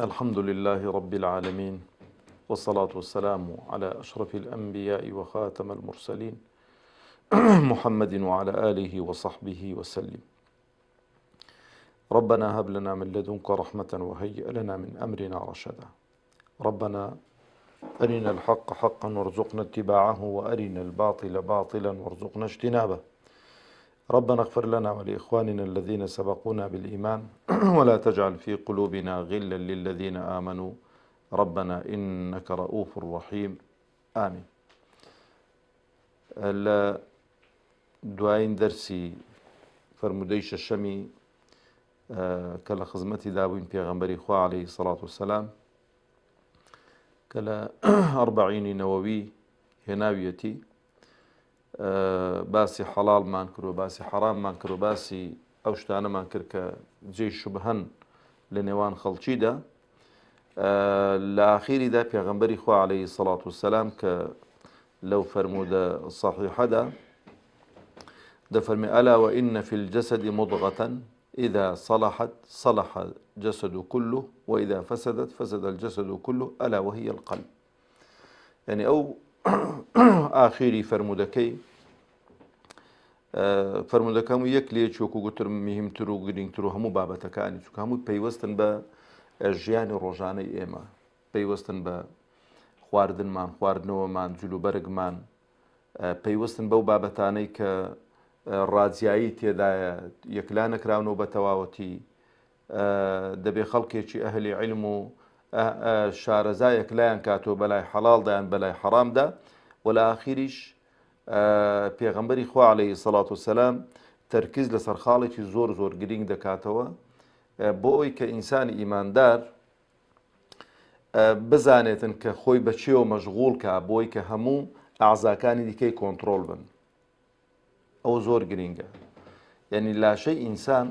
الحمد لله رب العالمين، والصلاة والسلام على أشرف الأنبياء وخاتم المرسلين محمد وعلى آله وصحبه وسلم. ربنا هب لنا من لدنك رحمة وهيئ لنا من أمرنا رشدا. ربنا أرنا الحق حقا وارزقنا اتباعه، وأرنا الباطل باطلا وارزقنا اجتنابه. ربنا اغفر لنا ولإخواننا الذين سبقونا بالإيمان ولا تجعل في قلوبنا غلا للذين آمنوا ربنا إنك رؤوف رحيم آمين. دوایین دەرسی فرمودەی شەشەمی کە لە خزمەتی دابووین پێغەمبەری خوا عەلەیهی سەڵات وسەلام کە لە ئەربەعینی نەوەوی هێناویەتی باسی حەڵاڵمان کرد و باسی حەراممان کرد و باسی ئەو شتانەمان کرد کە جێی شوبهەن لە نێوان خەڵکیدا. لە ئاخیریدا پێغەمبەری خوا عەلەیهی سەڵات وسەلام کە لەو فەرمودە صەحیحەدا دەفەرمێ ئەلا وئین فی الجەسەد مضغة إذا صلحت صلح الجسد كله وإذا فسدت فسد الجسد كله ألا وهي القلب. يعني أو آخری فەرمودەکەی فەرمودەکەم یەک لێ چۆکو گوتر مهمتر و گرنگتر و هەموو بابەتەکانی چونکە هەمووی پەیوەستن بە ژیانی ڕۆژانەی ئێمە، پەیوەستن بە خواردنمان، خواردنەوەمان، جلوبەرگمان، پەیوەستن بەو بابەتانەی کە ڕاجایی تێدایە یەکلا نەکراونەوە بە تەواوەتی. دەبێ خەڵکێکی ئەهلی عیلم و شارەزایەک لایەن کاتۆ بەلای حەڵاڵدایان بەلای حەرامدا. و لە ئاخیریش پێغەمبەری خوا عەلەیهی سەڵات وسەلام تەرکیز لەسەر خاڵێکی زۆر زۆر گرنگ دەکاتەوە بۆ ئەوەی کە ئینسانی ئیماندار بزانێتن کە خۆی بەچێوە مەشغوڵ کە بۆی کە هەموو ئاعزاکانی دیکەی کۆنتڕۆڵ بن. ئەو زۆر گرنگە. یعنی لاشەی ئینسان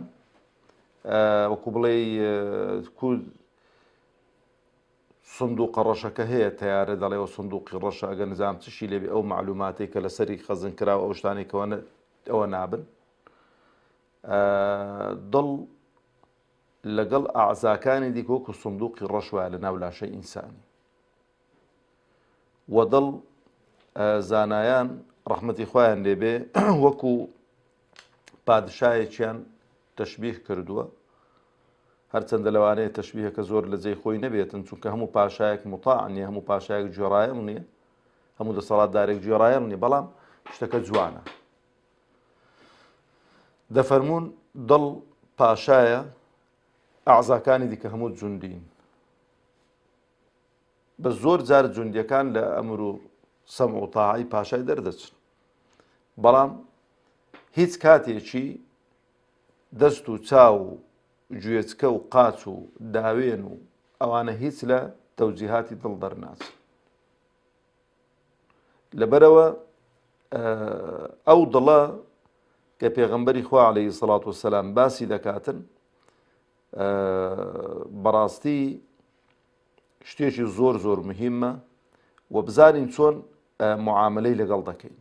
وەکو بڵێ سندوقە ڕەشەکە هەیە تەیارە دەڵێەوە سندوقی ڕەشە ئەگەر نزانام چشی لێبێ ئەو معلوماتێک کە لەسەری خەزن کراوە ئەو شتانێکەوە ئەوە نابن. دڵ لەگەڵ ئاعزاکانی دیکە وەکو سندوقی ڕەش وایە لە ناو لاشەی ئینسانی. و دڵ زانایان ڕەحمەتی خوایان لێبێ وەکو پادشایەکیان تەشبیه کردووە، هەرچەندە لەوانەیە تەشبیهەکە زۆر لە جێی خۆی نەبێتن چونکە هەموو پاشایەک موطاع نییە، هەموو پاشایەک گوێڕایەڵ نییە، هەموو دەسەڵاتدارێک گوێڕایەڵ نییە، بەڵام شتەکە جوانە. دەفەرمونون دڵ پاشایە، ئاعزاکانی دیکە هەموو جوندین. بە زۆر جار جوندیەکان لە ئەمر و سەمع و تاعەی پاشای دەردەچن، بەڵام هیچ کاتێکی دەست و چاو و گوێچکە و قاچ و داوێن و ئەوانە هیچ لە تەوجیهاتی دڵ دەرناچن. لەبەرەوە ئەو دڵە کە پێغەمبەری خوا عەلەیهی سەڵات وسەلام باسی دەکاتن بەڕاستی شتێکی زۆر زۆر مهمە و بزانین چۆن معاملەی لەگەڵ دەکەین.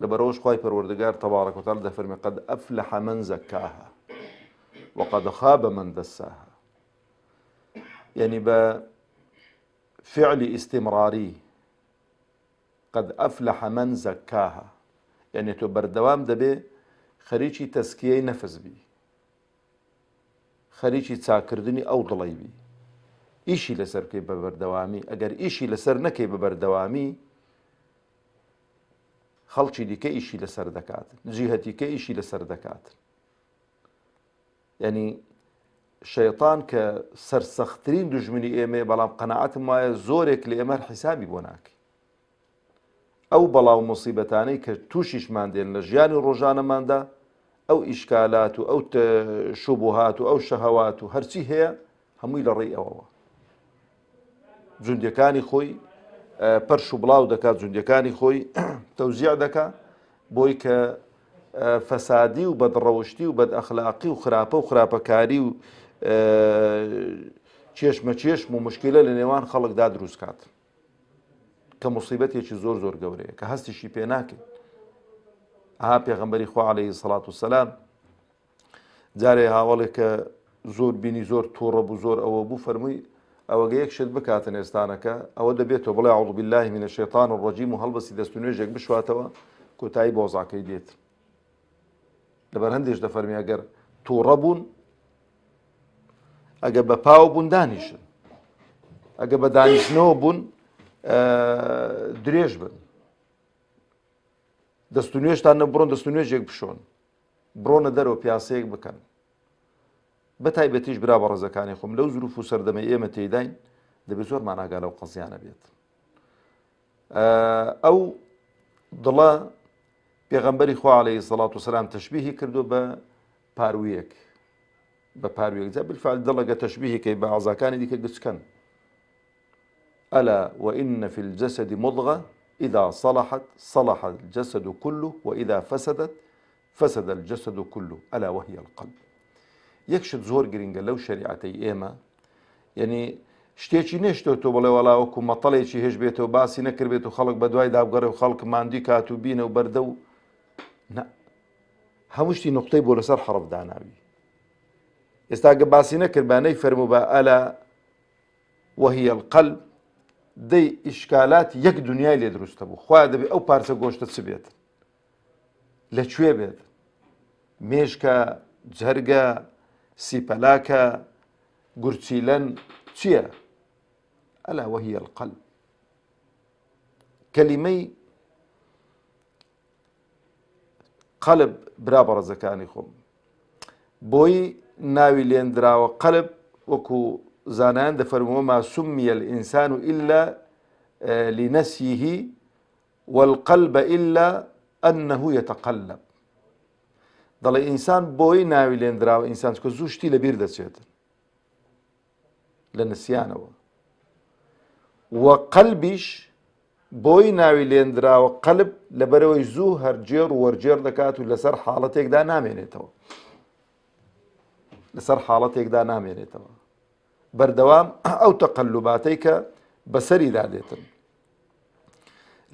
لەبەرەوەش خوای پەروەردگار تەبارەکە وتەعالە دەفەرمێ قەد ئەفلەح مەن زەکاها وقد خاب من دساها. یعنی بە فعلی ئیستیمڕاری قەد ئەفلەح مەن زەکاها، یعنی تۆ بەردەوام دەبێ خەریکی تەزکیەی نەفس بی، خەریکی چاکردنی ئەو دڵەی بی، ئیشی لەسەر بکەی بە بەردەوامی. ئەگەر ئیشی لەسەر نەکەی بە بەردەوامی خەڵکی دیکە ئیشی لەسەر دەکاتن، جیهەتیکە ئیشی لەسەر دەکاتن. یعنی شەیطان کە سەرسەختترین دوژمنی ئێمەیە، بەڵام قەناعەتم وایە زۆرێک لە ئێمە حیسابی بۆ ناکەی. ئەو بەڵاو مصیبەتانەی کە تووشیشمان دێن لە ژیانی ڕۆژانەماندا، ئەو ئیشکالات و ئەو شوبهات و ئەو شەهەوات و هەرچی هەیە هەمووی لە ڕێی ئەوەوە. جوندەکانی خۆی پەرش و بڵاو دەکات، جوندەکانی خۆی تەوزیع دەکات بۆی کە فەسادی و بەدڕەوشتی و بەدئەخلاقی و خراپە و خراپەکاری و چێشمە چێشم و مشکلە لە نێوان خەڵکدا دروست کات کە مصیبەتێکی زۆر زۆر گەورەیە کە هەستیشی پێ ناکەین. ئاها پێغەمبەری خوا عەلەیهی سەڵات وسەلام جارێ هاوڵێک کە زۆر بینی زۆر تووڕە بوو زۆر ئەوە بوو فەرمووی ئەوەگە یەک شت بکاتن ئێستانەکە ئەوە دەبێتەوە بڵێ ئەعوذ بالله من الشیطان الرجیم و هەڵبەسی دەست و نوێژێک بشواتەوە کۆتایی بۆزاکەی دێت لەبەر هەندێش دەفەرمی ئەگەر تووڕە بوون ئەگە بە پاو بوون دانیشن ئەگە بە دانیشتنەوە بوون درێژ بن دەست و نوێژتان نەبڕۆن دەست و نوێژێک بشۆن بڕۆنە دەرەوە پیاسەیەک بکەن بە تایبەتیش برا بە ڕێزەکانی خۆم لەو زروف و سەردەمەی ئێمە تێداین دەبێت زۆرمان ئاگا لەو قەزیانە بێت ئەو دڵە پێغەمبەری خوا عەلەیهی سەڵات وسەلام تەشبیهی کردو بە پارویەک بە پارویەک جا بالفعل دڵەگە تەشبیهی بە عەزاکانی دیکە گچکەن ألا وإن في الجسد مضغة إذا صلحت صلح الجسد كله وإذا فسدت فسد الجسد كله ألا وهي القلب یەکشت زۆر گرنگە لەو شریعەتەی ئێمە یعنی شتێکی نێشتۆ بڵێ وەڵاوەکو مەتەڵێکی هێش بێتەوە باسی نەکردێت و خەڵک بە دوای دابگەڕێ و خەڵک ماندی کات و بینە و بەردە و هەموو شتی نقطەی بۆ لەسەر حەرف داناوی ئێستا گە باسی نەکردبانەی فەرموو بە ئەلا وهي القلب دەی ئیشکالات یەک دنیای لێ دروستە بوو خوا دەبێت ئەو پارچە گۆشتە چ بێت لەکوێ بێت مێشکە جەرگە سیپەلاکە گورچیلەن چییە ئەلا وهي القلب کەلیمەی قەلب برا بەڕێزەکانی خۆم بۆی ناوی لێنراوە قەلب وەکو زانایان دەفەرمووە ما سمي الإنسان إلا لنسيه والقلب إلا أنه يتقلب دەڵێ ئینسان بۆی ناوی لێنراوە ئینسان چکە زوو شتی لەبیر دەچێتن لە نسیانەوە وە قەلبیش بۆی ناوی لێنراوە قەلب لەبەرەوەی زوو هەرجێر و وەرجێر دەکات و لەسەر حاڵەتێکدا نامێنێتەوە لەسەر حاڵەتێکدا نامێنێتەوە بەردەوام ئەو تەقەلوباتەی کە بەسەریدا دێتن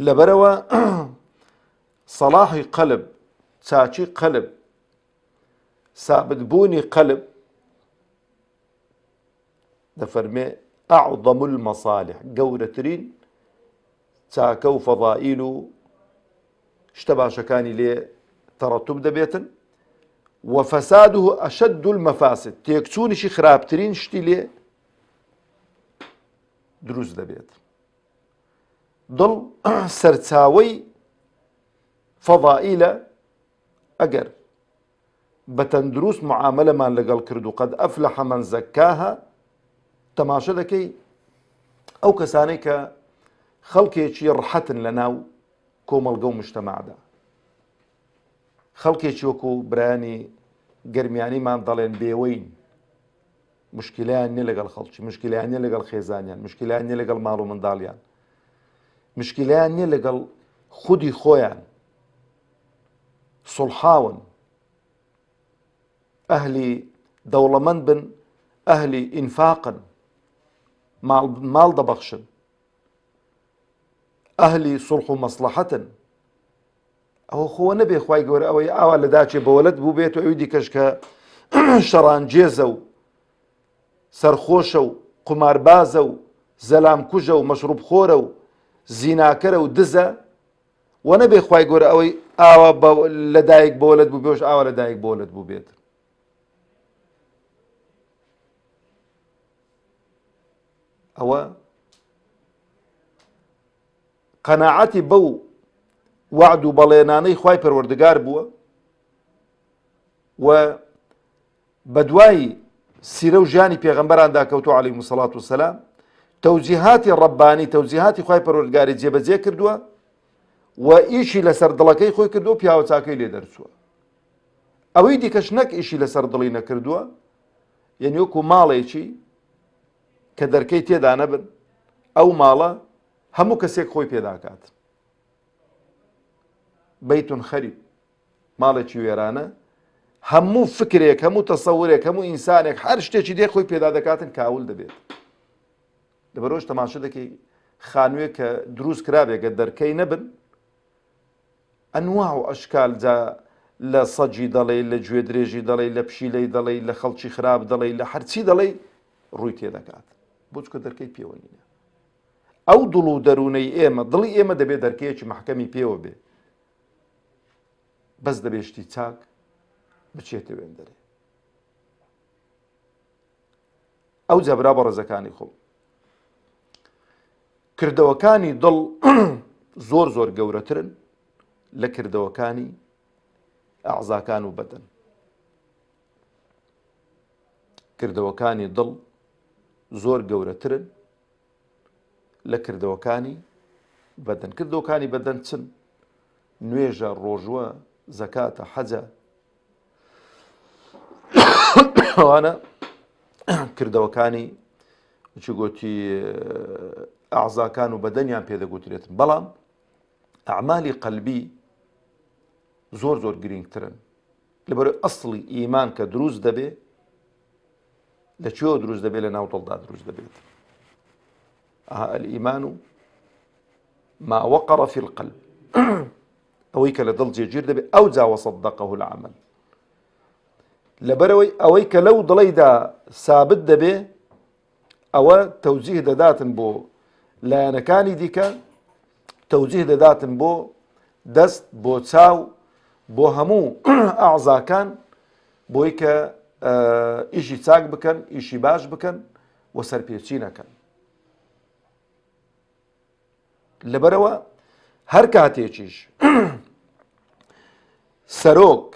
لەبەرەوە سەڵاحی قەلب چاچی قەلب سابتبوونی قەلب دەفەرمێ ئەعظەم المەصالح گەورەترین چاکە و فەضائیل و شتە باشەکانی لێ تەڕەتوب دەبێتن وفساده أشد المفاسد تێکچوونیشی خراپترین شتی لێ دروست دەبێت دڵ سەرچاوەی فەضائیلە ئەگەر بە تەندروست معاملەمان لەگەڵ کرد و قەد ئەفلەح مەن زەکاها تەماشە دەکەی ئەو کەسانەی کە خەڵکێکی ڕەحەتن لە ناو کۆمەڵگە و مجتەماعدا خەڵکێکی وەکو برایانی گەرمیانیمان دەڵێن بێوەین مشکلەیان نیە لەگەڵ خەڵکی مشکلەیان نیە لەگەڵ خێزانیان مشکلەیان نیە لەگەڵ ماڵ و منداڵیان مشکلەیان نیە لەگەڵ خودی خۆیان سڵحاون ئەهلی دەوڵەمەند بن ئەهلی ئینفاقن ماڵ دەبەخشن ئەهلی سڵح و مەسلەحەتن ئەوە خۆ نەبێ خوای گەورە ئەوەی ئاوا لە داچێ بەوەلەت بوو بێت و ئەوی دیکەش کە شەڕانجێزە و سەرخۆشە و قوماربازە و زەلامکوژە و مەشروب خۆرە و زیناکەرە و دزە و نەبێ خوای گەورە ئەوەی ئاوا لە دایک بەوەلەت بوو بێش ئاوا لە دایک بەوەلەت بوو بێت ئەوە قەناعەتی بەو وعد و بەڵێنانەی خوای پەروەردگار بووە و بە دوای سیرە و ژیانی پێغەمبەراندا کەوتووە عەلەیهیمو سەڵات وسەلام تەوجیهاتی ڕەبانی تەوجیهاتی خوای پەروەردگاری جێبەجێ کردووە و ئیشی لەسەر دڵەکەی خۆی کردووە پیاوە چاکەی لێ دەرچووە ئەوەی دیکەش نەک ئیشی لەسەر دڵی نەکردووە یعنی وەکو ماڵێکی کە دەرکەی تێدا نەبن ئەو ماڵە هەموو کەسێک خۆی پێداکات بەیتون خەریب ماڵێکی وێرانە هەموو فکرێک هەموو تەسەورێک هەموو ئینسانێک هەر شتێکی دێ خۆی پێدا دەکاتن کاول دەبێت لەبەرەوەش تەماشە دەکەی خانووێک کە دروست کرابێکە دەرکەی نەبن ئەنواع و ئەشکال جا لە سەجی دەڵێ لە گوێ درێژی دەڵێ لە پشیلەی دەڵێ لە خەڵکی خراپ دەڵێ لە هەرچی دەڵێ ڕووی تێدەکات بۆ چکە دەرکەی پێوە نینە ئەو دڵ و دەروونەی ئێمە دڵی ئێمە دەبێت دەرکەیەکی محکەمی پێوە بێ بەس دەبێشتی چاک بچێتە وێن دەرێ ئەو جەبرا بە ڕێزەکانی خۆم کردەوەکانی دڵ زۆر زۆر گەورەترن لە کردەوەکانی ئەعزاکان و بەدەن کردەوەکانی دڵ زۆر گەورەترن لە کردەوەکانی بەدەن کردەوەکانی بەدەن چن نوێژە ڕۆژوە زەکاتە حەجە ئەوانە کردەوەکانی چ گوتی ئەعزاکان و بەدەنیان پێدەگوترێتن بەڵام ئەعمالی قەلبی زۆر زۆر گرنگترن لەبەرەوەی ئەسڵی ئیمان کە دروست دەبێ لەکوێوە دروست دەبێت لە ناو دڵدا دروست دەبێت الئیمان ما وقر في القلب ئەوەی کە لە دڵ جێگیر دەبێت ئەو جا وصدقه العمل لەبەرەوەی ئەوەی کە لەو دڵەیدا سابت دەبێ ئەوە تەوجیه دەداتن بۆ لایەنەکانی دیکە تەوجیه دەداتن بۆ دەست بۆ چاو بۆ هەموو ئەعزاکان بۆی کە ئیشی چاک بکەن ئیشی باش بکەن و سەرپێچی نەکەن لەبەرەوە هەر کاتێکیش سەرۆک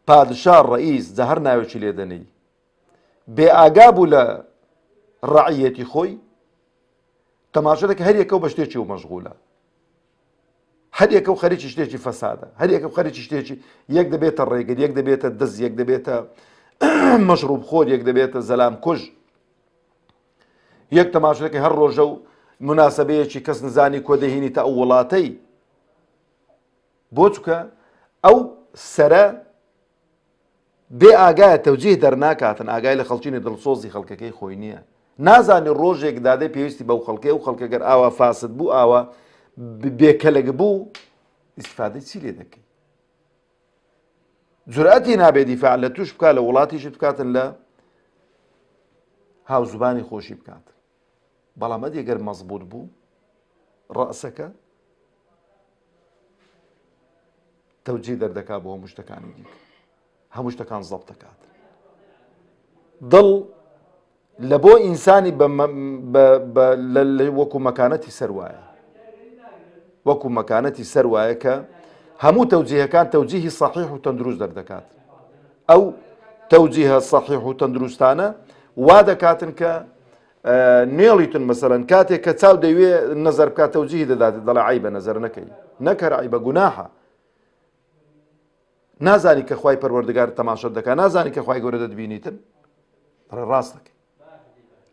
پادشا ڕئیس جە هەر ناوێکی لێدەنەی بێ ئاگا بوو لە ڕەعیەتی خۆی تەماشا دەکە هەر یەکەو بە شتێکی و مەشغولە هەر یەکە و خەریکی شتێکی فەسادە هەر یەکە و خەریکی شتێکی یەک دەبێتە ڕێگر یەک دەبێتە دز یەک دەبێتە مەشروب خۆر یەک دەبێتە زەلام کوژ یەک تەماشا دەکە هەر ڕۆژە و مناسبەیەکی کەس نزانی کۆ دەهێنیتە ئەو وڵاتەی بۆ چکە ئەو سەرە بێ ئاگایە تەوجیه دەرناکاتن ئاگای لە خەڵکینی دڵسۆزی خەڵکەکەی خۆی نییە نازانی ڕۆژێک دادەی پێویستی بەو خەڵکەی و خەڵکەگەر ئاوا فاسد بوو ئاوا بێکەلەگ بوو ئیسفادەی چی لێ دەکەی جورئەتی نابێ دیفاع لە توش بکات لە وڵاتیشت بکاتن لە هاوزوبانی خۆشی بکات بەڵام ئەگەر مەزبوط بوو ڕەسەکە تەوجیه دەردەکات بۆ هەموو شتەکانی دیکە هەموو شتەکان زەبط دەکات دڵ لە بۆ ئینسانی وەکو مەکانەتی سەر وایە وەکو مەکانەتی سەر وایە کە هەموو تەوجیهەکان تەوجیهی سەحیح و تەندروست دەردەکات ئەو تەوجیهە سەحیح و تەندروستانە وا دەکاتن کە نێڵیتن مەسەرەن کاتێک کە چاو دەیوێ نەزەر بکات تەوجیهی دەدات دەڵێ عیبە نەزەر نەکەی نەکەرە عیبە گوناحە نازانی کە خوای پەروەردگار تەماشەت دەکات نازانی کە خوای گەورە دەتبینیتن ڕاست دەکەی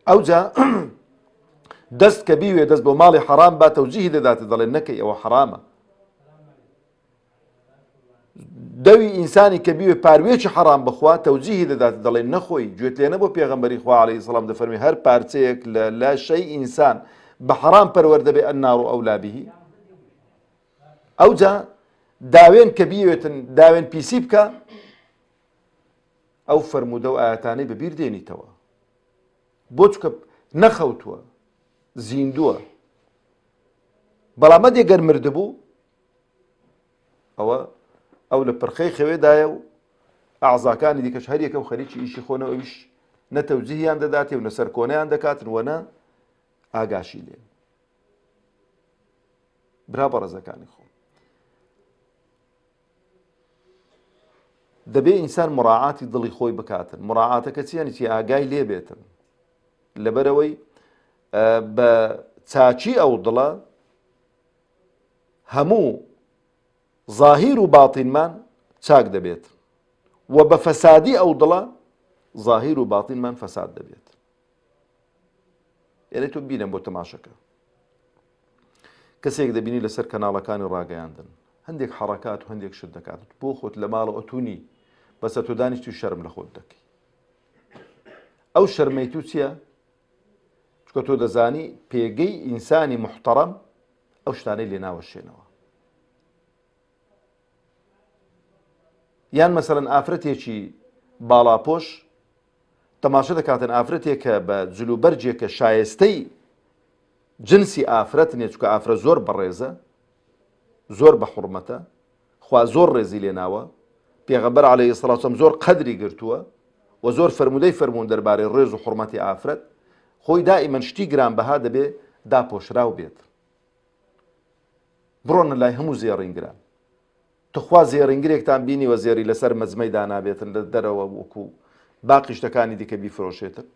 ئەوجا دەست کە بیوێ دەست بۆ ماڵی حەرام با تەوجیهی دەداتێ دەڵێ نەکەی ئەوە حەرامە دەوی ئینسانی کە بیوێ پاروێکی حەرام بخوا تەوجیهی دەداتێ دەڵێ نەخۆی گوێت لێ نەبوو پێغەمبەری خوا عەلەیهی سەلام دەفەرمێ هەر پارچەیەک لە لاشەی ئینسان بە حەرام پەروەردە بێ ئەننار ئەولا بیهی ئەوجا داوێن کە بیوێتن داوێن پیسی بکە ئەو فەرموودە و ئاەتانەی بەبیر دێنیتەوە بۆ چکە نەخەوتووە زیندووە بەڵام ئەگەر مردبوو ئەو لە پرخەی خەوێدایە و ئەعزاکانی دیکەش هەر یەکە و خەریکی ئیشی خۆنەوە ئەویش نە تەوجیهیان دەداتێ و نە سەرکۆنەیان دەکاتن وە نە ئاگاشی لێن برا بەڕێزەکانی خۆ دەبێ ئینسان مراعاتی دڵی خۆی بکاتن مراعاتەکە چیانی چی ئاگای لێ بێتن لەبەرەوەی بە چاچی ئەو دڵە هەموو ظاهیر و باتینمان چاک دەبێت و بە فەسادی ئەو دڵە ظاهیر و باتینمان فەساد دەبێت یعنی تۆ بینم بۆ تەماشەکە کەسێک دەبینی لەسەر کەناڵەکانی ڕاگەیاندن هەندێک حەڕەکات و هەندێک شت دەکات بۆ خۆت لە ماڵە ئۆتونی بەسە تۆ دانیشتی و شەرم لە خۆت دەکەی ئەو شەرمەی تو چییە؟ چکە تۆ دەزانی پێگەی ئینسانی محتەڕەم ئەو شتانەی لێ ناوەشێنەوە یان مەسەڵەن ئافرەتێکی باڵاپۆش تەماشا دەکاتن ئافرەتێک کە بە جلوبەرجێکە شایستەی جنسی ئافرەت نیە، چونکە ئافرەت زۆر بەڕێزە، زۆر بە حورمەتە، خوا زۆر ڕێزی لێناوە، پێغەمبەر عەلەیهی سەڵاتو وەسەلام زۆر قەدری گرتووە و زۆر فەرموودەی فەرموون دەربارەی ڕێز و حورمەتی ئافرەت. خۆی دائیمەن شتی گرانبەها دەبێ داپۆشراو بێت. بڕۆنە لای هەموو زێڕینگران. تخوا زێڕینگرێکتان بینیوە زێری لەسەر مەزمەی دانابێتن لە دەرەوە وەکو باقی شتەکانی دیکە بیفرۆشێتن؟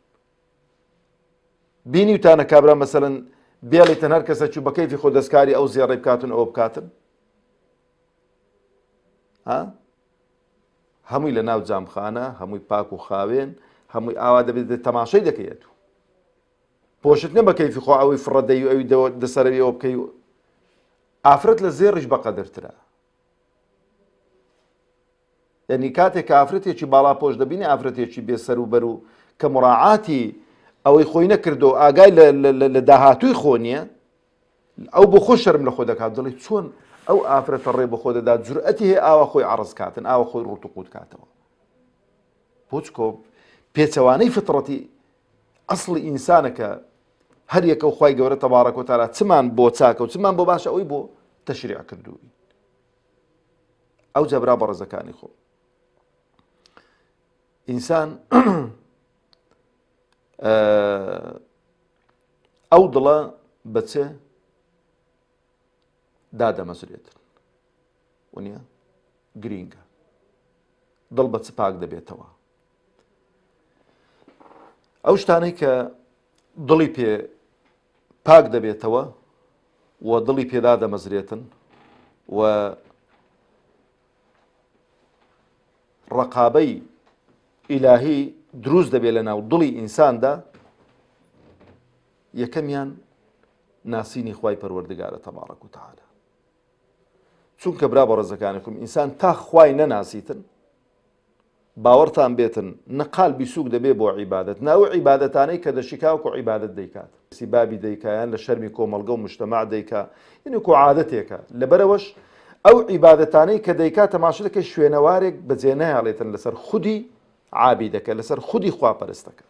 بینیوتانە کابرا مەسەڵەن بێڵیتن هەر کەسە چوو بە کەیفی خۆ دەستکاری ئەو زێڕەی بکاتن ئەوە بکاتن؟ هەمووی لە ناو جامخانە، هەمووی پاک و خاوێن، هەمووی ئاوا دەبێت تەماشای دەکەیت. پۆشت نە بە کەیفی خۆ ئەوەی فڕەدەی و ئەوی دەسەرەوی ئەوە بکەی. ئافرەت لە زێڕیش بەقەدرترە. یعنی کاتێک کە ئافرەتێکی باڵاپۆش دەبینی ئافرەتێکی بێسەر و بەر و کە مڕاعاتی ئەوەی خۆی نەکردو ئاگای لە داهاتووی خۆ نییە، ئەو بۆ خۆ شەرم لە خۆ دەکات، دڵی چۆن ئەو ئافرەتە ڕێ بە خۆ دەدات جورئەتی هەیە ئاوا خۆی عەرز کاتن، ئاوا خۆی ڕوت و قووت کاتەوە. بۆچکۆ پێچەوانەی فتڕەتی ئەسڵی ئینسانە کە هەر یەکە و خوای گەورە تەبارەک و تەعالا چمان بۆ چاکە و چمان بۆ باشە ئەوی بۆ تەشریع کردووی. ئەو جەبرا بەڕێزەکانی خۆ ئینسان ئەو دڵە بەچێ دادەمەزرێتن وانە گرینگە، دڵ بە چ پاک دەبێتەوە. ئەو شتانەی کە دڵی پێ پاک دەبێتەوە و دڵی پێدا دەمەزرێتن و ڕقابەی ئیلاهی دروست دەبێت لە ناو دڵی ئینساندا، یەکەمیان ناسینی خوای پەروەردگارە تەبارەک و تەعالا. چونکە برا بە ڕێزەکانێکم ئینسان تا خوای نەناسیتن باوەڕتان بێتن نەقال بیسووک دەبێ بۆ عیبادەت، ناو عیبادەتانەی کە دەشیکاوکو عیبادەت دەیکات، سیبابی دەیکایان لە شەرمی کۆمەڵگە و مجتەماع دەیکا، یعنی کو عادەتێکە. لەبەرەوەش ئەو عیبادەتانەی کە دەیکات تەماشا دەکەی شوێنەوارێک بەجێ نەهێڵێتن لەسەر خودی عابیدەکە، لەسەر خودی خواپەرستەکە.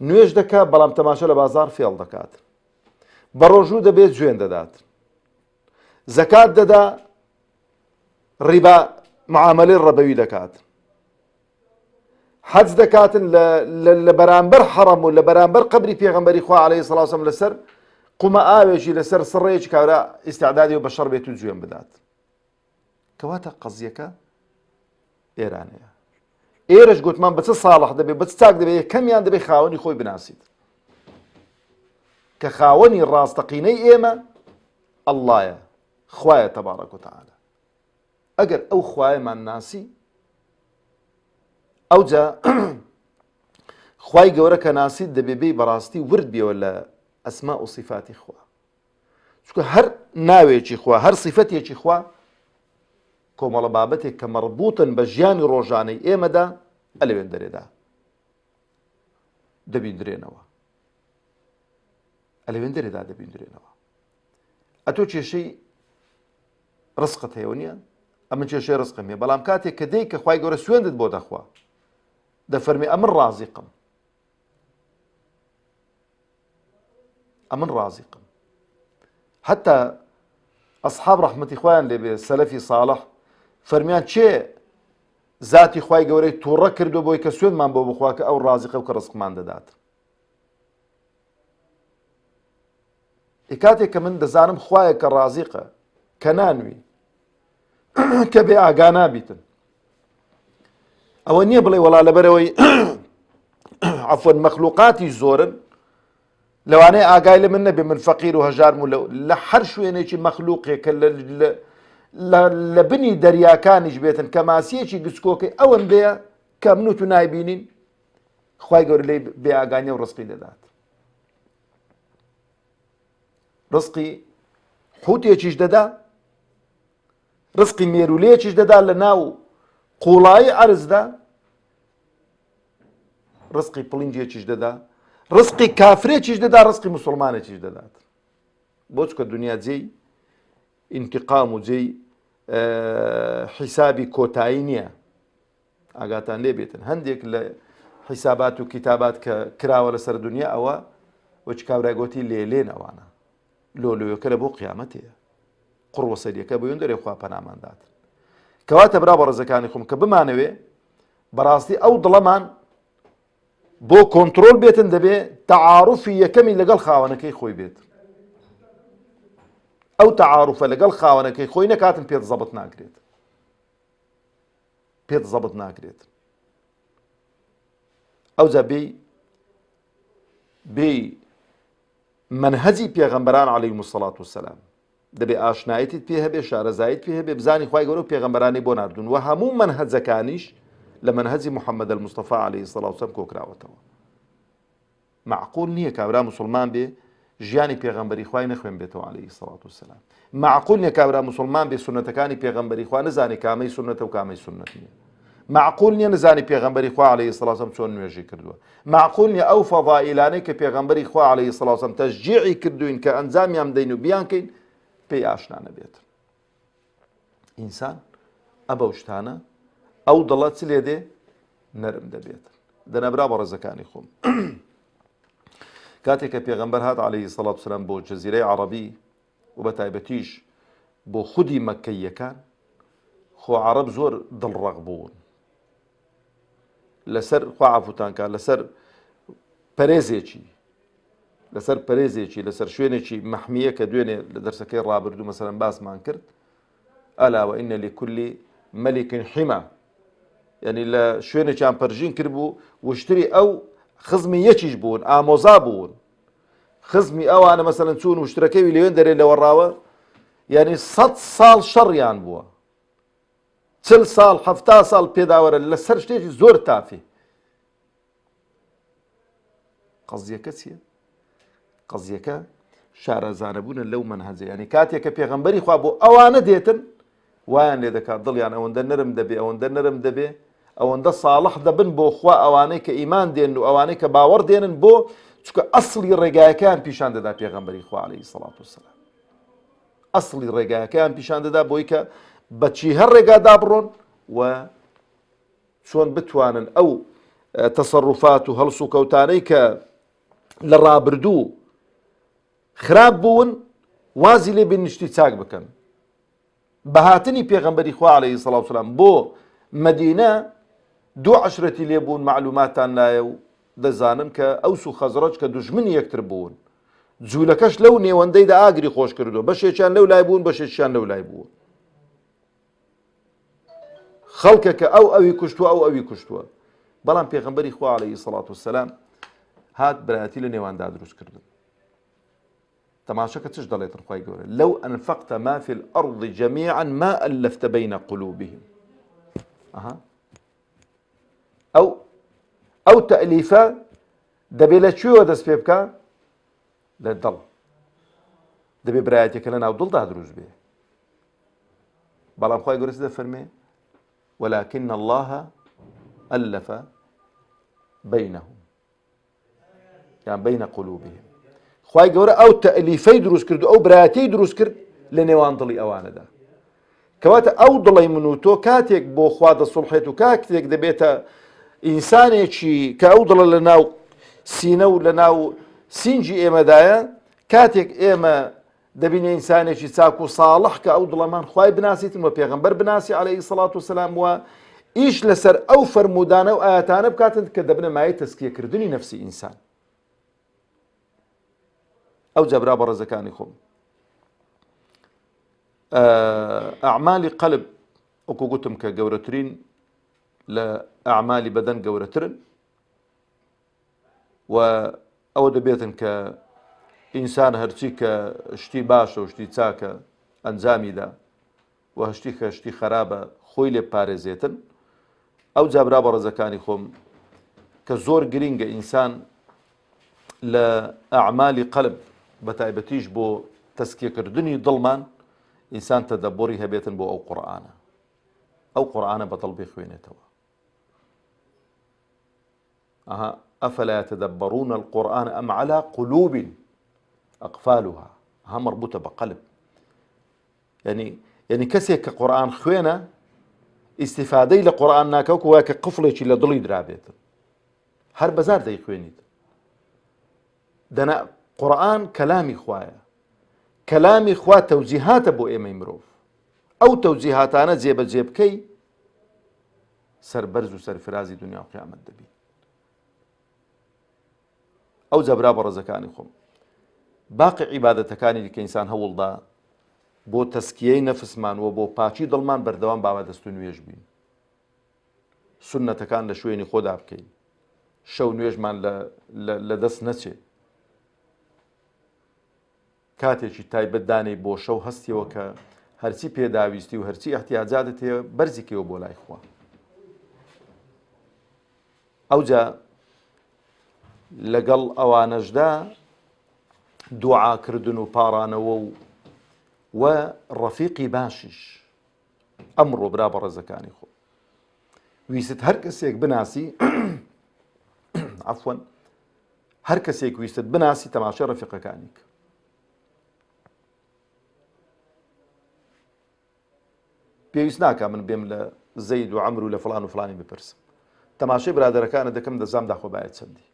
نوێژ دەکا بەڵام تەماشا لە بازار فێڵ دەکات، بە ڕۆژوو دەبێت جوێن دەدات، زەکات دەدا، ڕیبا معاملەی ڕەبەوی دەکات، حەج دەکاتن لە بەرامبەر حەڕەم و لە بەرامبەر قەبری پێغەمبەری خوا عەلەیهی سەڵاتو وەسەلام لەسەر قومە ئاوێکی لەسەر سڕێکی کابرا ئیستیعدادی و بە شەڕ بێت و جوێن بدات. کەواتە قەزیەکە ئێرانەیە. ئێرەش گوتمان بە چ ساڵح دەبێت، بە چ چاک دەبێت، یەکەمیان دەبێت خاوەنی خۆی بناسیت کە خاوەنی ڕاستەقینەی ئێمە ئەڵڵایە، خوایە تەبارەک و تەعالا. ئەگەر ئەو خوایەمان ناسی ئەوجا خوای گەورە کە ناسیت دەبێ بێی بەڕاستی ورد بێەوە لە ئەسما و صیفاتی خوا، چونکە هەر ناوێکی خوا، هەر صیفەتێکی خوا کۆمەڵە بابەتێک کە مەڕبوطن بە ژیانی ڕۆژانەی ئێمەدا ئەلەوێن دەرێدا دەبیندرێنەوە، ئەلەوێن دەرێدا دەبیندرێنەوە. ئەتۆ کێشەی ڕزقت هەیە نییە؟ ئەمن کێشەی ڕزقم هەیە، بەڵام کاتێک کە دەی کە خوای گەورە سوێندت بۆ دەخوا دەفەرمی ئەمن ڕازیقم، ئەمن ڕازیقم. حتا ئەسحاب ڕەحمەتی خوایان لێبێ سەلەفی ساڵح فەرمیان چێ ذاتی خوای گەورەی تووڕە کردو بۆی کە سوێنمان بۆ بخوا کە ئەو ڕازیقە و کە ڕزقمان دەدات. کاتێک کە من دەزانم خوایە کە ڕازیقە کە نانوی کە بێ ئاگا نابیتن، ئەوە نییە بڵێ وەڵا لەبەرەوەی عەفوەن مەخلوقاتی زۆرن لەوانەیە ئاگای لە من نەبێ، من فەقیر و هەژارم و لە هەر شوێنێکی مەخلوقێکە لە بنی دەریاکانیش بێتن کە ماسیەکی گچکۆکەی ئەوەن بێە کە منوت و نایبینین، خوای گەورە لێی بێ ئاگانیە و ڕزقی دەدات. ڕزقی حوتێکیش دەدا، ڕزقی مێرولەیەکیش دەدا لە ناو قوڵایی عەرزدا، ڕزقی پڵنجێکیش دەدا، ڕزقی کافرێکیش دەدا، ڕزقی موسڵمانێکیش دەدات. بۆ چکە دنیا جێی ئینتیقام و جێی حیسابی کۆتایی نییە ئاگاتان لێ بێتن هەندێک لە حیسابات و کتابات کە کراوە لەسەر دنیا ئەوە وەچ کابراگۆتی لێلێن ئەوانە لۆلوەکە لە بۆ قیامەتەیە قڕوە سەریەکە بۆ دەرێ خوا پەنامانداتن کەواتە برا بە ڕێزەکانی خۆم کە بمانەوێ بەڕاستی ئەو دڵەمان بۆ کۆنتترۆل بێتن دەبێ تەعاروفی یەکەمی لەگەڵ خاوەنەکەی خۆی بێت ئەو تەعاروفە لەگەڵ خاوەنەکەی خۆی نەکاتن پێت زەبط ناکرێت پێت زەبط ناکرێت ئەوجا بێ منهەجی پێغەمبەران عەلەیهیمو السەڵات وەسەلام دەبێ ئاشنایەتیت پێ هەبێ شارەزایت پێ هەبێ بزانی خوای گەورە و پێغەمبەرانی بۆ ناردوون و هەموو منهەجەکانیش لە منهەجی محەممەد المستەفا عەلەیهی السەڵات وەسەلام کۆکراوەتەوە معقول نییە کابرا موسڵمان بێ ژیانی پێغەمبەری خوای نەخوێن بێتەوە عەلەیهی السەڵات وەسەلام معقول نییە کابرا موسڵمان بێ سونەتەکانی پێغەمبەری خوا نزانی کامەی سونەتە و کامەی سونەت نییە معقول نییە نزانی پێغەمبەری خوا عەلەیهی السەڵات وەسەلام چۆن نوێژی کردووە معقول نییە ئەو فەضائیلانەی کە پێغەمبەری خوا عەلەیهی السەڵات وەسەلام تەشجیعی کردوین کە ئەنجامیان بدەین و بیانکەین پێی ئاشنا نەبێت ئینسان ئەبە شتانە ئەو دڵە چ لێ دێ نەرم دەبێت دەنەبرا بە ڕێزەکانی خۆم کاتێک کە پێغەمبەر هات عەلەیهی السەڵات وەسەلام بۆ جەزیرەی عەرەبی و بە تایبەتیش بۆ خودی مەککەیەکان خۆ عەرەب زۆر دڵڕەق بوون لەسەر خوا عەفوتانکە لەسەر پەرێزێکی لەسەر شوێنێکی مەحمیە کە دوێنێ لە دەرسەکەی ڕابردوو مەسەلەن باسمان کرد ئەلا وئینە لیکولی مەلیکن حیما یعنی لە شوێنێکیان پەرژین کرد بوو وشتری ئەو خزمی یەکیش بوون ئامۆزا بوون خزمی ئەوانە مەسەلەن چوون وشترەکەوی لەوێن دەرێ لەوەڕاوە یعنی 100 ساڵ شەڕیان بووە 40 ساڵ 70 ساڵ پێداوەرە لەسەر شتێکی زۆر تافی قەزیەکە چییە؟ قەزیەکە شارەزانەبوونە لەو منهەجە یعنی کاتێک کە پێغەمبەری خوا بۆ ئەوانە دێتن وایان لێ دەکات دڵیان ئەوەندە نەرم دەبێ ئەوەندە نەرم دەبێ ئەوەندە ساڵح دەبن بۆ خوا ئەوانەی کە ئیمان دێن و ئەوانەی کە باوەڕ دێنن بۆ چونکە ئەسڵی ڕێگایەکەیان پیشان دەدا پێغەمبەری خوا عەلەیهی سەڵات وەسەلام ئەسڵی ڕێگایەکەیان پیشان دەدا بۆی کە بەچی هەر ڕێگادا بڕۆن و چۆن بتوانن ئەو تەسەڕوفات و هەڵس و کەوتانەی کە لە ڕابردوو خراپ بوون وازی لێ بنیشتی چاک بکەن بە هاتنی پێغەمبەری خوا عەلەیهی سەڵات وەسەلام بۆ مەدینە دوو عەشرەتی لێ بوون معلوماتان لایە و دەزانن کە ئەوس و خەزڕەج کە دوژمنی یەکتر بوون جوولەکەش لەو نێوەندەیدا ئاگری خۆش کردووە بەشێکیان لەو لای بوون بەشێکیان لەو لای بوون خەڵکێکە ئەوی کوشتووە ئەوی کوشتووە بەڵام پێغەمبەری خوا عەلەیهی سەڵات وەسەلام هات برایەتی لە نێواندا دروست کردن تەماشەکە چش دەڵێتن خوای گەورە لەو ئەنفەقتە ما فی الأرض جەمیعا ما ئەلەفتە بەینە قولوبهم ئەو تەئلیفە دەبێت لە کوێوە دەست پێ بکە لە دڵ دەبێت برایەتێکە لە ناو دڵدا دروست بێ بەڵام خوای گەورە چ دەفەرمێ ولكن الله ألف بينهم يعني بين قلوبهم خوای گەورە ئەو تەئلیفەی دروست کرد و ئەو برایەتەی دروست کرد لە نێوان دڵی ئەوانەدا کەواتە ئەو دڵی من و تۆ کاتێک بۆ خوا دەسوڵحێت و کاتێک دەبێتە ئینسانێکی کە ئەو دڵە لە ناو سینە و لە ناو سینجی ئێمەدایە کاتێک ئێمە دەبینە ئینسانێکی چاک و ساڵح کە ئەو دڵەمان خوای بناسیتن و پێغەمبەر بناسی عەلەیهی سەڵات وەسەلام وە ئیش لەسەر ئەو فەرمودانە و ئاەتانە بکاتن کە دەبنە مایەی تەسکیەکردنی نەفسی ئینسان ئەو جەبرا بە ڕێزەکانی خۆم ئەعمالی قەلب وەکو گوتم کە گەورەترین لە ئەعمالی بەدەن گەورەترن و ئەوە دەبێتن کە ئینسان هەرچی کە شتی باشە و شتی چاکە ئەنجامیدا و هەشتی کە شتی خراپە خۆی لێ پارێزێتن ئەو جابرا بە ڕێزەکانی خۆم کە زۆر گرینگە ئینسان لە ئەعمالی قەلب بە تایبەتیش بۆ تەسکیەکردنی دڵمان ئینسان تەدەبوری هەبێتن بۆ ئەو قورئانە بەدڵ بخوێنێتەوە ئەفەلا يتدبرون القرآن أم على قلوب أقفالها مربوطة بقلب يعني یعنی کەسێک کە قورئان خوێنە ئیسیفادەی لە قورئان ناکەوکو وایە کە قفڵێکی لە دڵی درابێتن هەر بەزار دەیخوێنیت دەنا قورئان کەلامی خوایە کەلامی خوا تەوجیهاتە بۆ ئێمەی مرۆڤ ئەو تەوجیهاتانە جێبەجێ بکەی سەربەرز و سەرفرازی دنیا و قیامەت دەبی ئەو جەبرا بە ڕێزەکانی خۆم باقی عیبادەتەکانی دیکە ئینسان هەوڵدا بۆ تەسکیەی نەفسمان و بۆ پاچی دڵمان بەردەوام باوە دەست و نوێژ بین سونەتەکان لە شوێنی خۆدا بکەین شەو نوێژمان لە دەست نەچێ کاتێکی تایبەت دانەی بۆ شەو هەستیەوە کە هەرچی پێداویستی و هەرچی احتیاجاتت هەیە بەرزیکەوە بۆ لای خوا ئەوجا لەگەڵ ئەوانەشدا دوعاکردن و پاڕانەوە و ڕەفیقی باشیش ئەمڕۆ برا بە ڕێزەکانی خۆ ویست هەر کەسێک بناسی عەفوەن هەر کەسێک ویست بناسی تەماشای ڕەفیقەکانی کە پێویست ناکە من بێم لە زەید و عەمر و لە فڵان و فڵانی بپرسم تەماشای برادەرەکانە دەکەم دەزانم داخۆ باید چەندی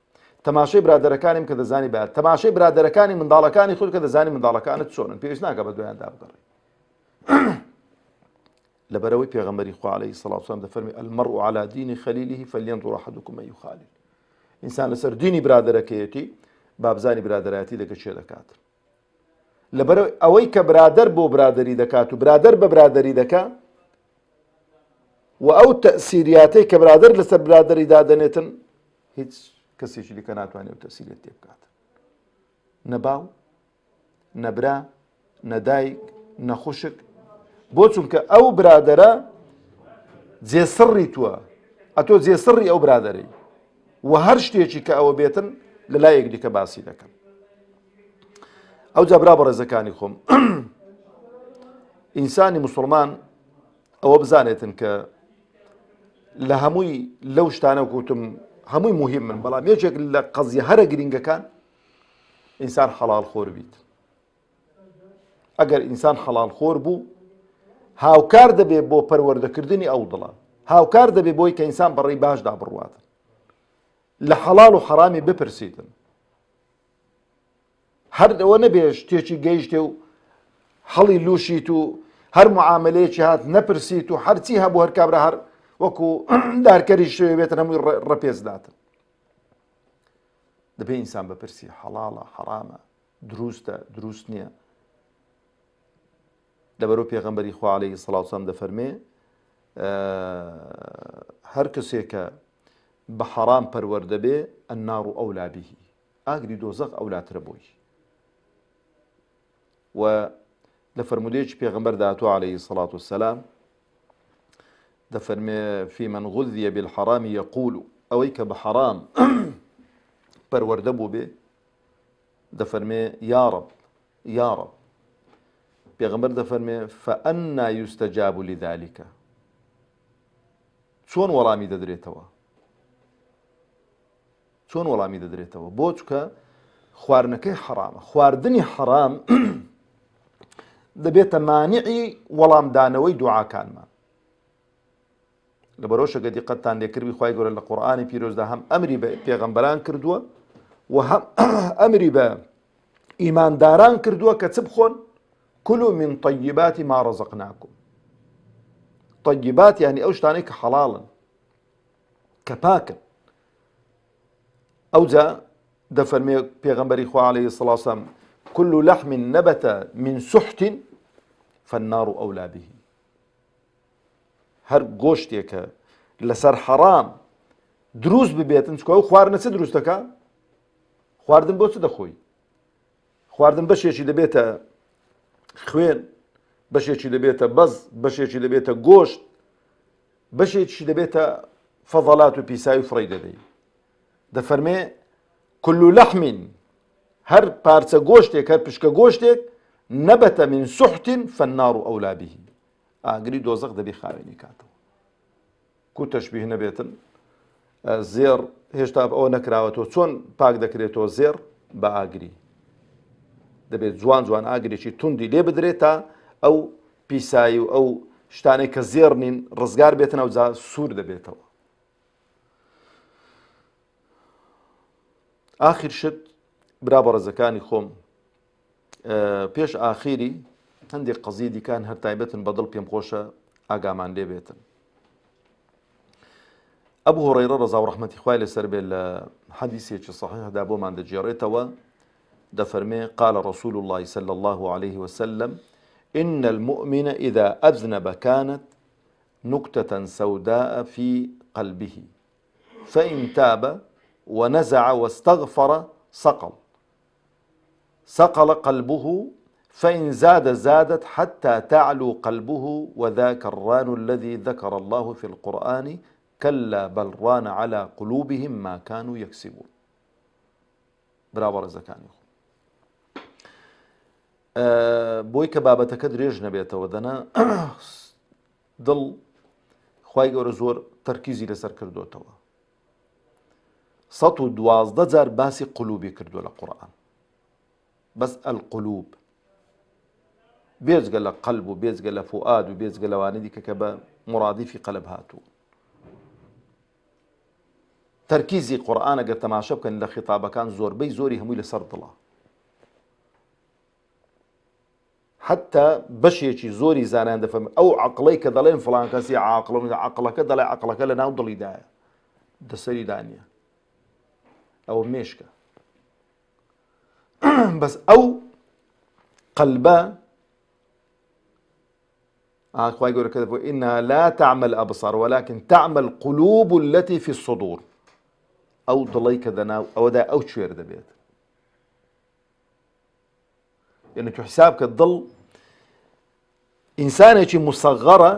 تەماشای برادەرەکانیم کە دەزانی باید تەماشای برادەرەکانی منداڵەکانی خۆت کە دەزانی منداڵەکانت چۆنن پێویست ناکە بە دوایان دابگەڕی لەبەرەوەی پێغەمبەری خوا عەلەیهی سەڵاتو وەسەلام دەفەرمی المەرء عەلی دینی خەلیلیه فەلیەنظۇر ئەحەدوکم مەن یوخالیل ئینسان لەسەر دینی برادەرەکەیەتی با بزانی برادەرایەتی دەکە چێ دەکات لەبەرەوەی ئەوەی کە برادەر بۆ برادەری دەکات و برادەر بە برادەری دەکا و ئەو تەئسیریاتەی کە برادەر لەسەر برادەری دادەنێتن هیچ کەسێکی دیکە ناتوانێت و تەئسیرێت تێ بکات نە باو نە برا نە دایک نە خوشک بۆ چونکە ئەو برادەرە جێسڕی تووە ئەتۆ جێسڕی ئەو برادەرەی و هەر شتێکی کە ئەوە بێتن لە لایەک دیکە باسی دەکەن ئەو جا برا بە ڕێزەکانی خۆم ئینسانی موسڵمان ئەوە بزانێتن کە لە هەمووی لەو شتانە کوتم هەمووی مهم من بەڵام یەکێک لە قەزیە هەرە گرنگەکان ئینسان حەڵال خۆر بیت ئەگەر ئینسان حەڵال خۆر بوو هاوکار دەبێت بۆ پەروەردەکردنی ئەو دڵە هاوکار دەبێت بۆی کە ئینسان بەڕێی باشدا بڕواتن لە حەڵال و حەرامی بپرسیتن هەر ئەوە نەبێ شتێکی گەیشتێ و هەڵی لووشیت و هەر معاملەیەکی هات نەپرسیت و هەرچی هەبوو هەر کابرا هەر وەکو دارکەری شوێ بێتن هەمووی ڕەپێزداتن دەبێ ئینسان بپرسی حەڵاڵە حەرامە دروستە دروست نییە لەبەرەوە پێغەمبەری خوا عەلەیهی سەڵاتو وەسەلام دەفەرمێ هەر کەسێکە بە حەرام پەروەردە بێ النار ئەولا به ئاگری دۆزەق ئەولاترە بۆی و لە فەرمودەیەکی پێغەمبەر داهاتووە عەلەیهی سەڵاتو وەسەلام دەفەرمێ فی من غوذیە بالحەرام یەقول ئەوەی کە بە حەرام پەروەردە بوو بێ دەفەرمێ یا ڕەب یا ڕەب پێغەمبەر دەفەرمێ فەئەنا یوستەجاب لذالکە چۆن وەڵامی دەدرێتەوە چۆن وەڵامی دەدرێتەوە بۆ چکە خواردنەکەی حەرامە خواردنی حەرام دەبێتە مانیعی وەڵامدانەوەی دوعاکانمان لەبەرەوە شەگە دیقەتتان لێکردی خوای گەورە لە قورئانی پیرۆزدا هەم ئەمری بە پێغەمبەران کردووە و هەم ئەمری بە ئیمانداران کردووە کە چ بخۆن كلوا من طيبات ما رزقناكم طيبات يعني ئەو شتانەی کە حەڵاڵن کە پاکن ئەوجا دەفەرمێ پێغەمبەری خوا عەلەیهی سەڵاتو وەسەلام كل لحم نبت من سحت فالنار أولى به هەر گۆشتێکە لەسەر حەرام دروست ببێتن چکە ئەو خواردنە چ دروست دەکا خواردن بۆ چ دەخۆی خواردن بەشێکی دەبێتە خوێن بەشێکی دەبێتە بەز بەشێکی دەبێتە گۆشت بەشێکی دەبێتە فەضەلات و پیسایی و فڕی دەدەی دەفەرمێ كل لحم هەر پارچە گۆشتێک هەر پشکە گۆشتێک نەبەتە من سحت فالنار أولى به ئاگری دۆزەق دەبێ خاوێنی کاتەوە کو تەشبیه نەبێتن زێر هێشتا ئەوە نەکراوەتەوە چۆن پاک دەکرێتەوە زێر بە ئاگری دەبێت جوان جوان ئاگرێکی توندی لێ بدرێت تا ئەو پیسایی و ئەو شتانەی کە زێڕ نین ڕزگار بێتن ئەو جا سوور دەبێتەوە. ئاخر شت برا بەڕێزەکانی خۆم پێش ئاخیری هەندێک قەزیە دیکان هەر تایبەتن بەدڵ پێم خۆشە ئاگامان لێ بێتن. ئەبوو هوڕەیرە ڕەزا و ڕەحمەتی خوای لەسەر بێت لە حەدیثێکی صحیحدا بۆمان دەجێڕێتەوە دەفەرمێ قال رسول الله صلى الله عليه وسلم إن المؤمن إذا أذنب كانت نكتة سوداء في قلبه فإن تاب ونزع واستغفر صقل قلبه فإن زادت حتى تعلو قلبه وذاك الران الذي ذكر الله في القرآن كلا بل ران على قلوبهم ما كانوا يكسبون. برابر زكاني بۆی کە بابەتەکە درێژ نەبێتەوە دەنا دڵ خوای گەورە زۆر تەرکیزی لەسەر کردوتەوە 112 جار باسی قلوبی کردووە لە قورئان بەس القلوب بێجگە لە قەلب و بێجگە لە فوئاد و بێجگە لەوانەی دیکە کە بە مرادیفی قەلب هاتووە. تەرکیزی قورئان ئەگەر تەماشە بکەن لە خیتابەکان زۆربەی زۆری هەمووی لەسەر دڵە، حتى بەشێکی زۆری زانایان دەفەرمێن ئەو عەقڵەی کە دەڵێن فڵان کەسی عەقڵەکە دەڵێ عەقڵەکە لە ناو دڵیدایە دەسەری دانیە ئەوە مێشکە بەس ئەو قەلبە خوای گەورە کە دەفەرمێ إنها لا تعمى الأبصار ولكن تعمى القلوب التي في الصدور ئەو دڵەی کە دەناو ئەوەدا ئەو کوێر دەبێت. يعني تو حساب كالضل إنسانێکی مسەغەرە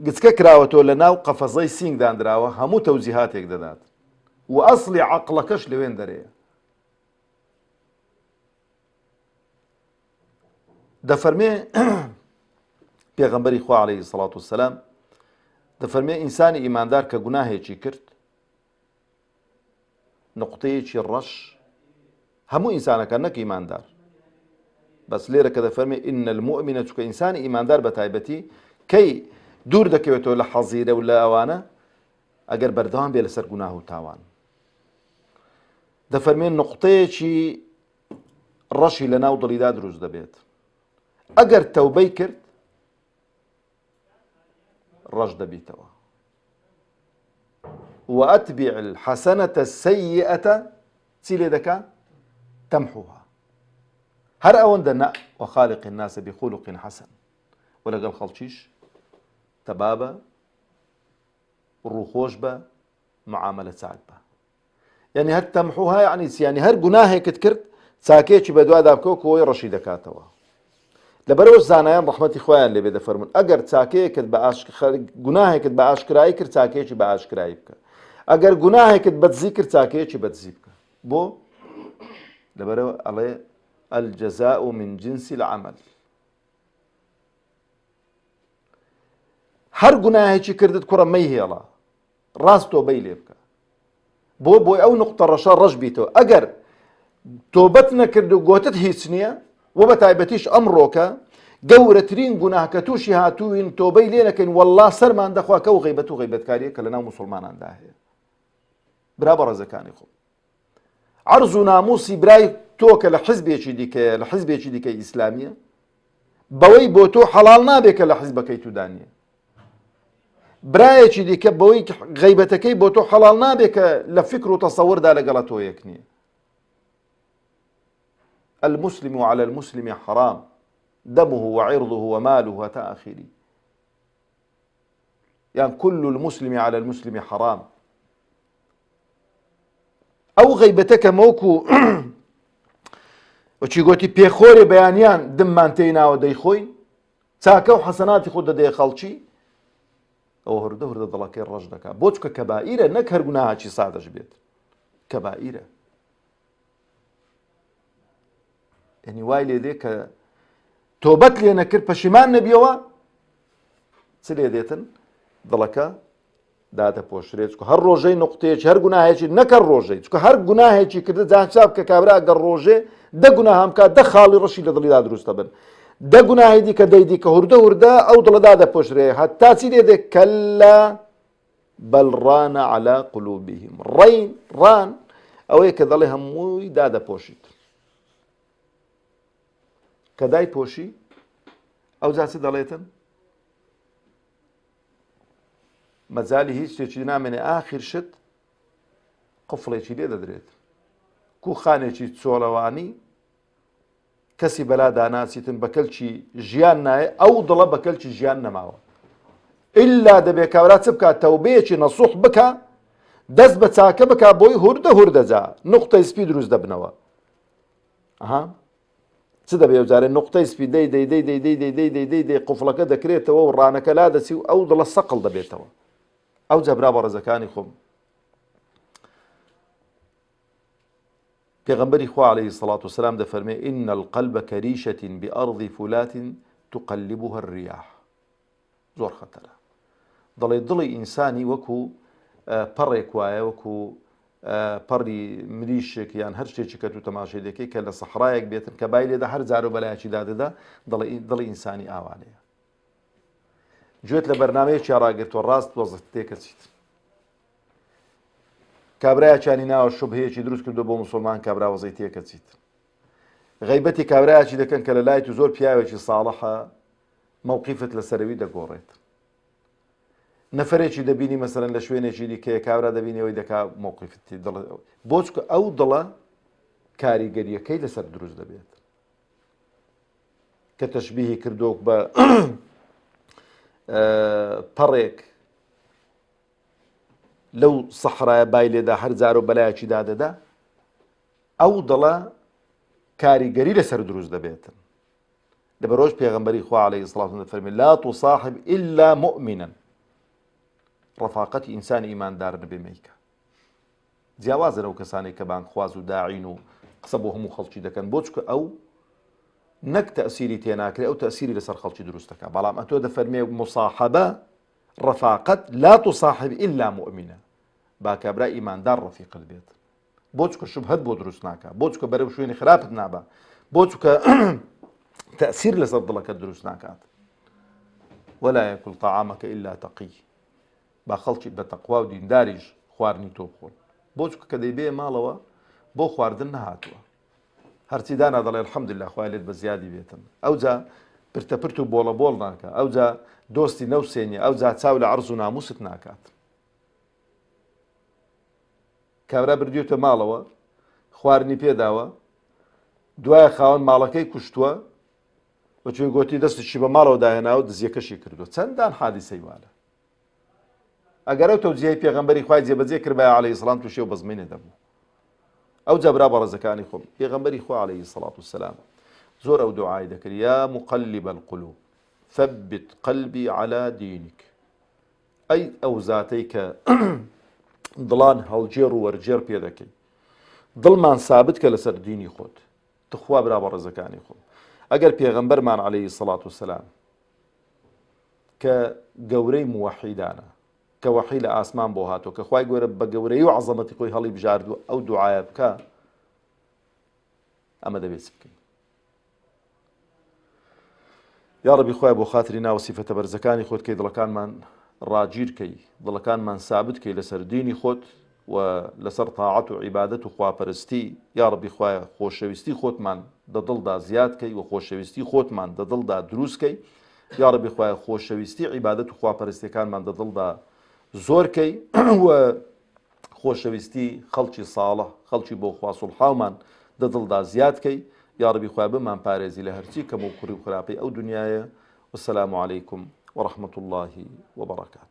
گچکە کراوەتەوە لە ناو قەفەزەی سینگ دانراوە هەموو تەوجیهاتێک دەدات و ئەسڵی عەقڵەکەش لەوێن دەرەیە. دەفەرمێ پێغەمبەری خوا عەلەیهی سەڵات وسەلام دەفەرمێ ئینسانی ئیماندار کە گوناهێکی کرد نقطەیەکی ڕەش هەموو ئینسانەکە نەک ئیماندار بەس لێرە کە دەفەرمێ ئین المؤمنە چونکە ئینسانی ئیماندار بە تایبەتی کەی دوور دەکەوێتەوە لە حەزیرە و لە ئەوانە ئەگەر بەردەوام بێ لەسەر گوناه و تاوان. دەفەرمێ نقطەیەکی ڕەشی لە ناو دڵیدا دروست دەبێت ئەگەر تەوبەی کرد ڕەش دەبیتەوە وأتبع الحسنة السيئة چی لێ دەکا تەمحوها هەر ئەوەندە نە وخالق الناس بخلق حسن و لەگەڵ خەڵکیش تەبا بە ڕووخۆش بە معاملە چاک بە. یعنی هەر تەمحوها یعنی هەر گوناهێکت کرد چاکەیەکی بە دوادا بکەوە کە ئەوەی ڕەشی دەکاتەوە. لەبەرەوە زانایان ڕەحمەتی خۆیان لێبێ دەفەرمون ئەگەر چاکەیەکت بە گوناهێکت بە ئاشکرایی کرد چاکەیەکی بە ئاشکرایی بکە، ئەگەر گوناهێکت بەدزی کرد چاکەیەکی بەدزی بکە. بۆ لەبەرەوە ئەڵێ الجزاء من جنس العمل. هەر گوناهێکی کردت کوڕە مەی هێڵە ڕاست تۆبەی لێ بکە بۆی ئەو نقطە ڕەشە ڕەش بیتەوە. ئەگەر تۆبەت نەکرد و گۆتت هیچ نییە و بە تایبەتیش ئەمڕۆکە گەورەترین گوناه کە تووشی هاتووین تۆبەی لێ نەکەین وەڵڵا سەرمان دەخوا کە و غەیبەت و غەیبەتکاریە کە لە ناو موسڵماناندا هەیە. برا بەڕێزەکانی خۆم عەرز و ناموسی برای تۆ کە لە حیزبێکی دیکەیە لە حیزبێکی دیکەی ئیسلامیە بەوەی بۆ تۆ حەڵال نابێت کە لە حیزبەکەی توودانیە، برایەکی دیکە بەوەی غەیبەتەکەی بۆ تۆ حەڵال نابێت کە لە فکر و تەسەووردا لەگەڵە تۆ یەک نییە. المسلم على المسلم حرام دمه وعرضه وماله حتى آخره. يعني كل المسلم على المسلم حرام. ئەو غەیبەتەکە مەوەکو وچی گوتی پێخۆری بەیانیان دممان تێی ناوە دەیخۆین چاکە و حەسەناتی خۆ دەدەیە خەڵکی ئەوە هەردە هەردە دڵەکەی ڕەش دەکات بۆ چکە کەبائیرە نەک هەر گوناهاکی سادەش بێت کەبائیرە. یعنی وای لێ دێ کە تۆبەت لێ نەکرد پەشیمان نەبیەوە چ لێ دێتن دڵەکە دادەپۆشرێت چکە هەر ڕۆژەی نقطەیەکی هەر گوناهێکی نەکە ڕۆژەی چکە هەر گوناهێکی کردە جا حساب کە کابرا ئەگەر ڕۆژێ دە گوناهام کات دە خاڵی ڕەشی لە دڵیدا دروستە بن دە گوناهی دیکە دەیدی کە هوردە هوردە ئەو دڵەدا دەپۆشرێ هەتا چی لێ دێ کەلا بەل ڕانە عەلا قولوبیهم ڕان ئەوەیە کە دەڵێ هەمووی دادەپۆشیت کە دای پۆشی ئەو جا چ دەڵێتن مەجالی هیچ شتێکی نامێنێ ئاخر شت قفڵێکی لێ دەدرێت کوخانێکی چۆڵەوانی کەسی بەلا داناسیتن بە کەلکی ژیان نایە ئەو دڵە بە کەلکی ژیان نەماوە ئللا دەبێت کابرا چ بکات تەوبەیەکی نەسوح بکە دەست بە چاکە بکە بۆی هوردە هوردەجا نوقتەی سپی دروست دەبنەوە چ دەبێ جارێ نوقتەی سپی دەی قفڵەکە دەکرێتەوە و ڕانەکە لا دەچی و ئەو دڵە سەقڵ دەبێتەوە ئەو جەبرا بە ڕێزەکانی خۆم پێغەمبەری خوا عەلەیهی سەڵات وسەلام دەفەرمێ ئین القەلبە کەریشەة بئەڕض فولات تقلبها الرياح زۆر خەتەرە دەڵێ دڵی ئینسانی وەکو پەڕێک وایە وەکو پەڕی مریشێک یان هەر شتێکی کە تو تەماشای دەکەی کە لە سەحرایەک بێتن کە بای لێدا هەر جار و بەلایەکی دادەدا دڵی ئینسانی ئاوانەیە گوێت لە بەرنامەیەکی ڕاگرتووە ڕاست وەزت تێکە چیت کابرایەکیانی ناوە شوبهەیەکی دروست کردو بۆ موسڵمان کابرا وەزەی تێکە چیت غەیبەتی کابرایەکی دەکەن کە لە لای تو زۆر پیاوێکی ساڵحە مووقیفت لە سەروی دەگۆڕێت نەفرێکی دەبینی مەسەرەن لە شوێنێکی دیکەیە کابرا دەبینەوەی دەکا مووقیفتی بۆچکە ئەو دڵە کاریگەریەکەی لەسەر دروست دەبێت کە تەشبیهی کردووە بە پەڕێک لەو سەحرایە بای لێدا هەر جار و بەلایەکی دادەدا ئەو دڵە کاریگەری لەسەر دروست دەبێتن لەبەرۆژ پێغەمبەری خوا عەلەیهی سەڵات وسەلام دەفەرمێ لا تصاحب إلا مؤمنا ڕەفاقەتی ئینسانی ئیماندار نەبێ مەیکە جیاوازن ئەو کەسانێک کە بانگخواز و داعین و قسە بۆ هەموو خەڵکی دەکەن بۆچکە ئەو نەک تەئسیری تێناکرێ ئەو تەئسیری لەسەر خەڵکی دروست دەکات بەڵام ئەتۆ دەفەرمێ مصاحبە ڕەفاقەت لا تصاحب إلا مؤمنا با کابرا ئیماندار ڕەفیقت بێت بۆچکە شوبهەت بۆ دروست ناکات بۆچکە بەرەو شوێنی خراپت نابە بۆچکە تأثير لەسەر دڵەکەت دروست ناکات ولا يأكل طعامك إلا تقي با خەڵکی بە تەقوا و دینداریش خواردنی تۆ بخۆن بۆچکە کە دەیبێ ماڵەوە بۆ خواردن نەهاتووە هەرچی دانا دەڵێ الحەمدولله خوای لێت بە زیادی بێتن ئەوجا پرتەپرت و بۆڵە بۆڵ ناکات ئەوجا دۆستی نەوسێنی ئەوجا چاو لە عەرز و ناموست ناکات کابرا بردوێتە ماڵەوە خواردنی پێداوە دوایە خاوەن ماڵەکەی کوشتووە بەچێ گوتی دەستشی بە ماڵەوە داهێناوە دزیەکەشی کردو چەندان حادیسەی وانە ئەگەر ئەو تەوجیهی پێغەمبەری خوای جێبەجێ کرد بە عەلەیهی سەڵام تووشێ و بەزمێنێ دەبوو ئەو جابرا بە ڕێزەکانی خۆم پێغەمبەری خوا عەلەیهی سەڵات وسەلام زۆر ئەو دوعای دەکرد یا مقلب القلوب ثبت قلبي على دينك ئەی ئەو زاتەی کە دڵان هەڵگێڕ و وەرجێڕ پێ دەکەی دڵمان سابت کە لەسەر دینی خۆت تخوا برا بە ڕێزەکانی خۆم ئەگەر پێغەمبەرمان عەلەیهی سەڵات وسەلام کە گەورەی موحیدانە کە وەحی لە ئاسمان بۆ هاتۆ کە خوای گەورە بە گەورەی و عەزەمەتی خۆی هەڵی بژاردووە ئەو دوعایە بکە ئەمە دەبێت بکەین یا ڕەبی خوای بۆ خاتری ناو سیفەتە بەرزەکانی خۆت کەی دڵەکانمان ڕاگیرکەی دڵەکانمان سابت کەی لەسەر دینی خۆت و لەسەر تاعەت و عیبادەت و خواپەرستی یا ڕەبی خوایە خۆشەویستی خۆتمان لە دڵدا زیادکەی و خۆشەویستی خۆتمان لە دڵدا دروستکەی یا ڕەبی خوایە خۆشەویستی عیبادەت و خواپەرستیەکانمان لە دڵدا زۆرکەی و خۆشەویستی خەڵکی ساڵح خەڵکی بۆ خوا سوڵحاومان لە دڵدا زیادکەی یا ڕەبی خوای بمان پارێزی لە هەرچی کەم و کوڕی و خراپەی ئەو دنیایە والسلام عليكم ورحمة الله وبركاته.